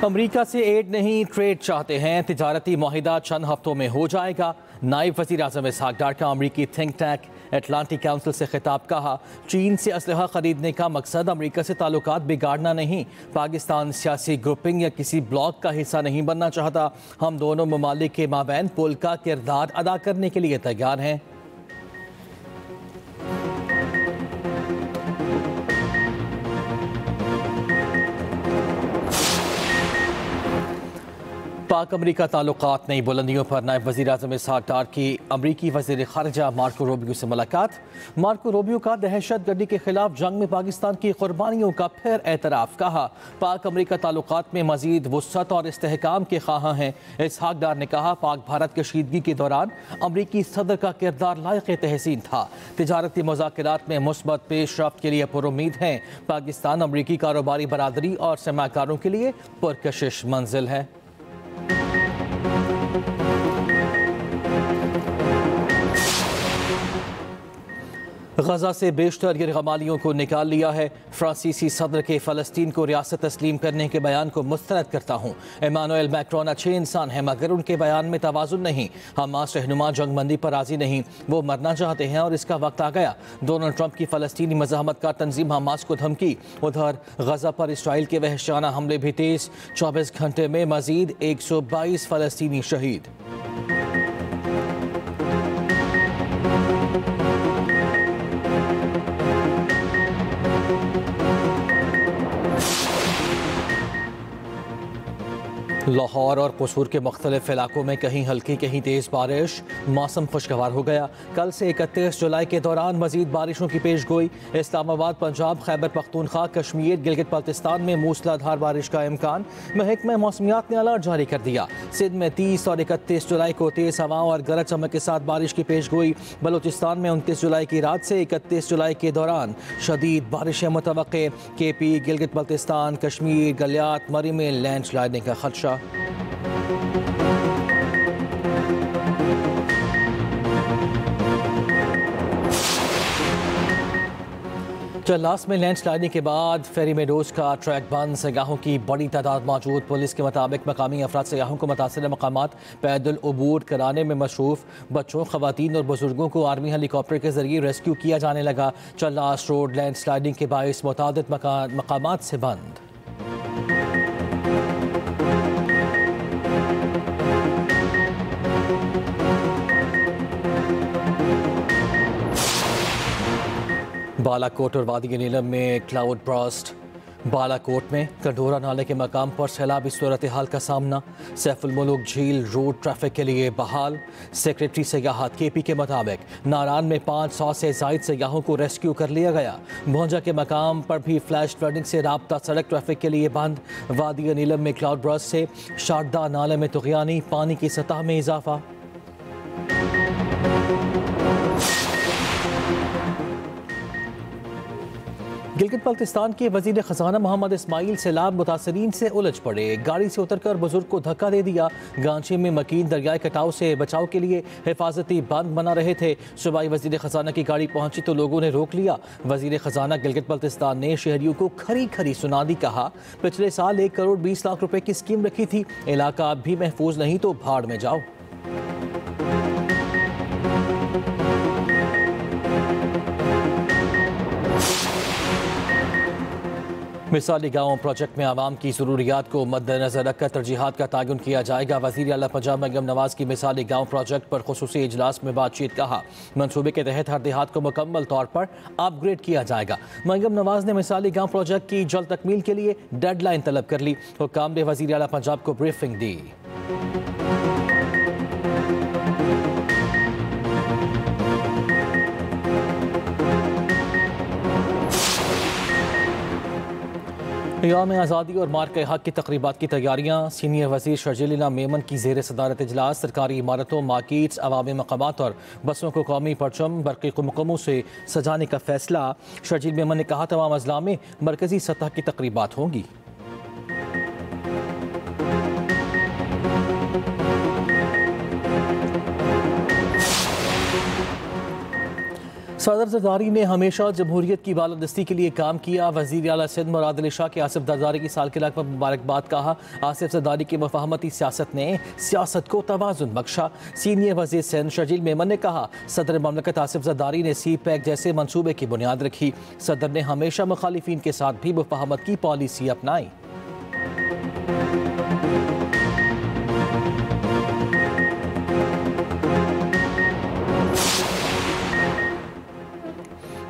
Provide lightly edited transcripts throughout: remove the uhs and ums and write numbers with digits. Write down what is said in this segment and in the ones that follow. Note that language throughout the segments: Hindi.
अमरीका से एड नहीं ट्रेड चाहते हैं। तिजारती मुआहिदा चंद हफ्तों में हो जाएगा। नायब वज़ीर आज़म इसहाक डार का अमरीकी थिंक टैंक एटलांटिक काउंसिल से खिताब। कहा, चीन से असलहा खरीदने का मकसद अमरीका से ताल्लुकात बिगाड़ना नहीं। पाकिस्तान सियासी ग्रुपिंग या किसी ब्लॉक का हिस्सा नहीं बनना चाहता। हम दोनों ममालिक के माबैन पुल का किरदार अदा करने के लिए तैयार हैं। पाक अमरीका ताल्लुकात नई बुलंदियों पर नायब वज़ीर आज़म इसहाक डार की अमरीकी वज़ीर ख़ारिजा मार्को रूबियो से मुलाकात। मार्को रूबियो का दहशत गर्दी के खिलाफ जंग में पाकिस्तान की कुर्बानियों का फिर एतराफ़। कहा, पाक अमरीका ताल्लुकात में मज़ीद वुसअत और इस्तेहकाम के ख़्वाह हैं। इसहाक डार ने कहा, पाक भारत कशीदगी के दौरान अमरीकी सदर का किरदार लायक़ तहसीन था। तिजारती मुज़ाकरात में मुस्बत पेशरफ्त के लिए पुरुम्मीद हैं। पाकिस्तान अमरीकी कारोबारी बरादरी और सरमाकारों के लिए पुरकशिश मंजिल है। गजा से बेशतर यरगमालियों को निकाल लिया है। फ्रांसीसी सदर के फ़लस्तीन को रियासत तस्लीम करने के बयान को मुस्तरद करता हूँ। इमानुएल मैक्रोन अच्छे इंसान हैं मगर उनके बयान में तवाज़ुन नहीं। हमास रहनुमा जंगबंदी पर राज़ी नहीं, वो मरना चाहते हैं और इसका वक्त आ गया। डोनाल्ड ट्रंप की फ़लस्तीनी मज़ाहमत का तंजीम हमास को धमकी। उधर गजा पर इसराइल के वहशाना हमले भी तेज़। 24 घंटे में मज़ीद 122 फ़लस्तीनी शहीद। लाहौर और कसूर के मुख्तलिफ इलाकों में कहीं हल्की कहीं तेज़ बारिश। मौसम खुशगवार हो गया। कल से 31 जुलाई के दौरान मजीद बारिशों की पेश गोई। इस्लामाबाद, पंजाब, खैबर पख्तूनख्वा, कश्मीर, गिलगित बल्तिस्तान में मूसलाधार बारिश का इम्कान। महकमा मौसमियात ने अलर्ट जारी कर दिया। सिंध में 30 और 31 जुलाई को तेज़ हवाओं और गरज चमक के साथ बारिश की पेश गोई। बलूचिस्तान में 29 जुलाई की रात से 31 जुलाई के दौरान शदीद बारिशें मुतवक्के। KP, गिलगित बल्तिस्तान, कश्मीर, गलियात, मरी में लैंडस्लाइडिंग का खदशा। चल्लास में लैंडस्लाइडिंग के बाद फेरी मेडोज का ट्रैक बंद। सयाहों की बड़ी तादाद मौजूद। पुलिस के मुताबिक मकामी अफराद सयाहों को मुतासिर मकामात पैदल अबूर कराने में मसरूफ। बच्चों, खवातीन और बुजुर्गों को आर्मी हेलीकॉप्टर के जरिए रेस्क्यू किया जाने लगा। चल्लास रोड लैंडस्लाइडिंग के बाइस मुतादिद मकामात से बंद। बालाकोट और वादी नीलम में क्लाउड ब्रास्ट। बालाकोट में कंडोरा नाले के मकाम पर सैलाबी सूरत हाल का सामना। सैफुल मुल्क झील रोड ट्रैफिक के लिए बहाल। सेक्रेटरी सयाहत KP के मुताबिक नारान में 500 से ज़ायद सयाहों को रेस्क्यू कर लिया गया। भोंजा के मकाम पर भी फ्लैश फ्लडिंग से राब्ता सड़क ट्रैफिक के लिए बंद। वादी नीलम में क्लाउड ब्रास्ट से शारदा नाले में तुग़यानी, पानी की सतह में इजाफा। गिलगित बल्तिस्तान के वजीर खजाना मोहम्मद इस्माइल सैलाब मुतासरीन से उलझ पड़े। गाड़ी से उतरकर बुजुर्ग को धक्का दे दिया। गांची में मकीन दरियाई कटाव से बचाव के लिए हिफाजती बंद बना रहे थे। सूबाई वजीर खजाना की गाड़ी पहुंची तो लोगों ने रोक लिया। वजीर खजाना गिलगित बल्तिस्तान ने शहरियों को खरी खरी सुना दी। कहा, पिछले साल 1 करोड़ 20 लाख रुपए की स्कीम रखी थी। इलाका अब भी महफूज नहीं तो भाड़ में जाओ। मिसाली गाँव प्रोजेक्ट में आवाम की ज़रूरियात को मद्देनजर रखकर तरजीहात का तयन किया जाएगा। वज़ीर आला पंजाब मरियम नवाज़ की मिसाली गाँव प्रोजेक्ट पर खुसूसी इजलास में बातचीत। कहा, मनसूबे के तहत हर देहात को मुकम्मल तौर पर अपग्रेड किया जाएगा। मरियम नवाज़ ने मिसाली गाँव प्रोजेक्ट की जल्द तकमील के लिए डेडलाइन तलब कर ली। हुक्काम ने वज़ीर आला पंजाब को ब्रीफिंग दी। क़याम आज़ादी और मार्के हक की तक़रीबात की तैयारियाँ। सीनियर वज़ीर शर्जील मेमन की ज़ेर सदारत इजलास। सरकारी इमारतों, मार्केट्स, अवामी मकामात और बसों को कौमी परचम बरक़ी कुमकुमों से सजाने का फ़ैसला। शर्जील मेमन ने कहा, तमाम अज़ला में मरकज़ी सतह की तक़रीबात होंगी। सदर जरदारी ने हमेशा जमहूरियत की बालादस्ती के लिए काम किया। वज़ीर आला सिंध मुराद अली शाह के आसिफ जरदारी की सालगिरह पर मुबारकबाद कहा। आसिफ जरदारी की मुफाहमती सियासत ने सियासत को तवाज़ुन बख्शा। सीनियर वज़ीर सिंध शर्जील मेमन ने कहा, सदर ममलकत आसिफ जरदारी ने सी पैक जैसे मनसूबे की बुनियाद रखी। सदर ने हमेशा मुखालिफिन के साथ भी मुफाहमत की पॉलिसी अपनाई।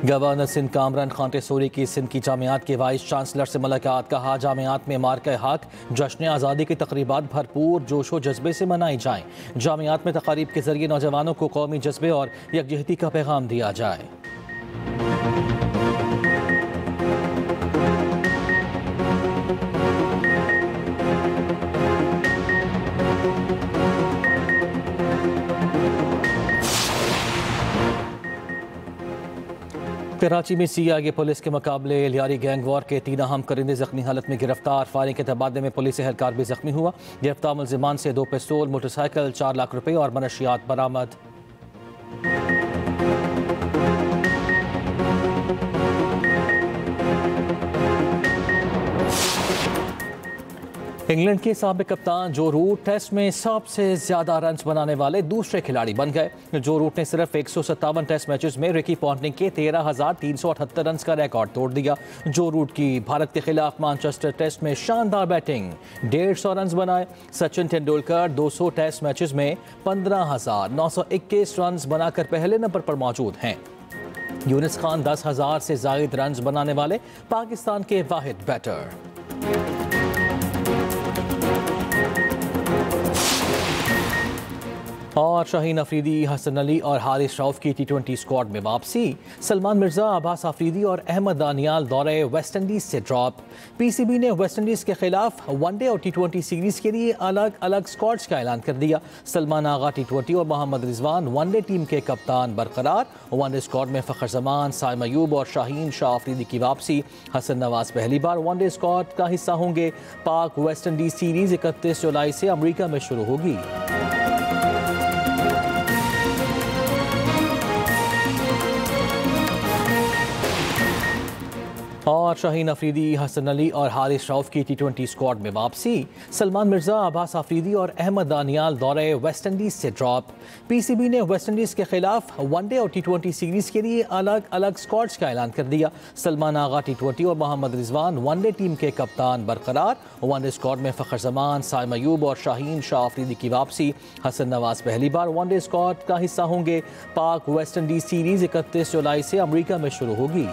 गवर्नर सिंध कामरान खान टेसोरी की सिंध की जामियात के वाइस चांसलर से मुलाकात। कहा, जामियात में मार्का हक जश्न आज़ादी की तकरीबात भरपूर जोश व जज्बे से मनाई जाएँ। जामियात में तकारीब के जरिए नौजवानों को कौमी जज्बे और यकजहती का पैगाम दिया जाए। कराची में सीआईए पुलिस के मुकाबले लियारी गैंग वॉर के 3 अहम करिंदे जख्मी हालत में गिरफ्तार। फायरिंग के तबादले में पुलिस एहलकार भी जख्मी हुआ। गिरफ्तार मुलजिमान से 2 पिस्तौल, मोटरसाइकिल, 4 लाख रुपए और मनशियात बरामद। इंग्लैंड के साबिक कप्तान जो रूट टेस्ट में सबसे ज्यादा रन बनाने वाले दूसरे खिलाड़ी बन गए। जो रूट ने सिर्फ 157 टेस्ट मैचेस में रिकी पॉन्टिंग के 13,378 रन का रिकॉर्ड तोड़ दिया। जो रूट की भारत के खिलाफ मैनचेस्टर टेस्ट में शानदार बैटिंग, 150 रन बनाए। सचिन तेंदुलकर 200 टेस्ट मैचेस में 15,921 रन बनाकर पहले नंबर पर मौजूद हैं। यूनिस खान 10,000 से जायद रन बनाने वाले पाकिस्तान के वाहिद बैटर। और शाहीन अफरीदी, हसन अली और हारिस रऊफ की T20 स्क्वाड में वापसी। सलमान मिर्जा, अब्बास अफरीदी और अहमद दानियाल दौरे वेस्ट इंडीज से ड्रॉप। पीसीबी ने वेस्ट इंडीज के खिलाफ वनडे और T20 सीरीज के लिए अलग अलग स्क्वाड्स का ऐलान कर दिया। सलमान आगा T20 और मोहम्मद रिजवान वनडे टीम के कप्तान बरकरार। वनडे स्क्वाड में फ़खर जमान, साइम अयूब और शाहीन शाह अफरीदी की वापसी। हसन नवाज पहली बार वनडे स्क्वाड का हिस्सा होंगे। पाक वेस्ट इंडीज सीरीज 31 जुलाई से अमरीका में शुरू होगी। और शाहीन अफरीदी, हसन अली और हारिस रऊफ की T20 स्क्वाड में वापसी। सलमान मिर्जा, अब्बास अफरीदी और अहमद दानियाल दौरे वेस्ट इंडीज से ड्रॉप। पीसीबी ने वेस्ट इंडीज के खिलाफ वनडे और T20 सीरीज के लिए अलग अलग स्क्वाड्स का ऐलान कर दिया। सलमान आगा T20 और मोहम्मद रिजवान वनडे टीम के कप्तान बरकरार। वनडे स्क्वाड में फ़खर जमान, साइम अयूब और शाहीन शाह अफरीदी की वापसी। हसन नवाज पहली बार वनडे स्क्वाड का हिस्सा होंगे। पाक वेस्ट इंडीज सीरीज 31 जुलाई से अमरीका में शुरू होगी।